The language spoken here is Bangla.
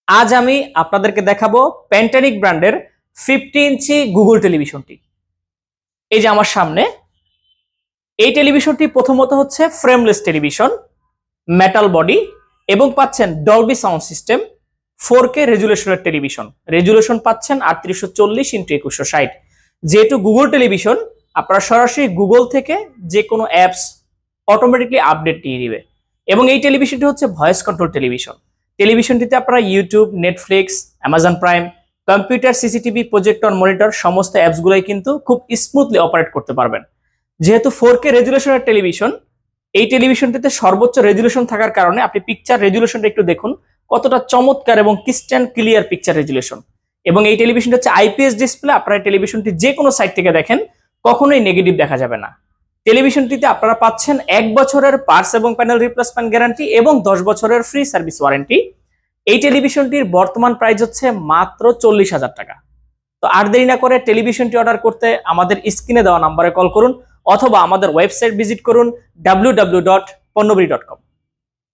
আজ আমি আপনাদেরকে দেখাবো প্যান্টানিক ব্র্যান্ডের 50 ইঞ্চি গুগল টেলিভিশনটি। এই যে আমার সামনে এই টেলিভিশনটি প্রথমত হচ্ছে ফ্রেমলেস টেলিভিশন, মেটাল বডি এবং পাচ্ছেন ডলবি সাউন্ড সিস্টেম, 4K রেজুলেশনের টেলিভিশন। রেজুলেশন পাচ্ছেন 3840x2160। যেহেতু গুগল টেলিভিশন, আপনারা সরাসরি গুগল থেকে যে কোনো অ্যাপস অটোমেটিকলি আপডেট দিয়ে দিবে। এবং এই টেলিভিশনটি হচ্ছে ভয়েস কন্ট্রোল টেলিভিশন। টেলিভিশনটিতে আপনারা YouTube, Netflix, Amazon Prime, computer, CCTV, projector, monitor সমস্ত অ্যাপসগুলোই কিন্তু খুব স্মুথলি অপারেট করতে পারবেন। যেহেতু 4K রেজুলেশনের টেলিভিশন, এই টেলিভিশনটিতে সর্বোচ্চ রেজুলেশন থাকার কারণে আপনি পিকচার রেজুলেশনটা একটু দেখুন কতটা চমৎকার এবং ক্রিস্টাল ক্লিয়ার পিকচার রেজুলেশন। এবং এই টেলিভিশনটা হচ্ছে আইপিএস ডিসপ্লে। আপনারা টেলিভিশনটি যে কোনো সাইড থেকে দেখেন কখনোই নেগেটিভ দেখা যাবে না। টেলিভিশনটিতে আপনারা পাচ্ছেন 1 বছরের পার্টস এবং প্যানেল রিপ্লেসমেন্ট গ্যারান্টি এবং 10 বছরের ফ্রি সার্ভিস ওয়ারেন্টি। এই টেলিভিশনটির বর্তমান প্রাইস হচ্ছে মাত্র 40,000 টাকা। তো আর দেরি না করে টেলিভিশনটি অর্ডার করতে আমাদের স্ক্রিনে দেওয়া নাম্বারে কল করুন অথবা আমাদের ওয়েবসাইট ভিজিট করুন www.ponnobiri.com।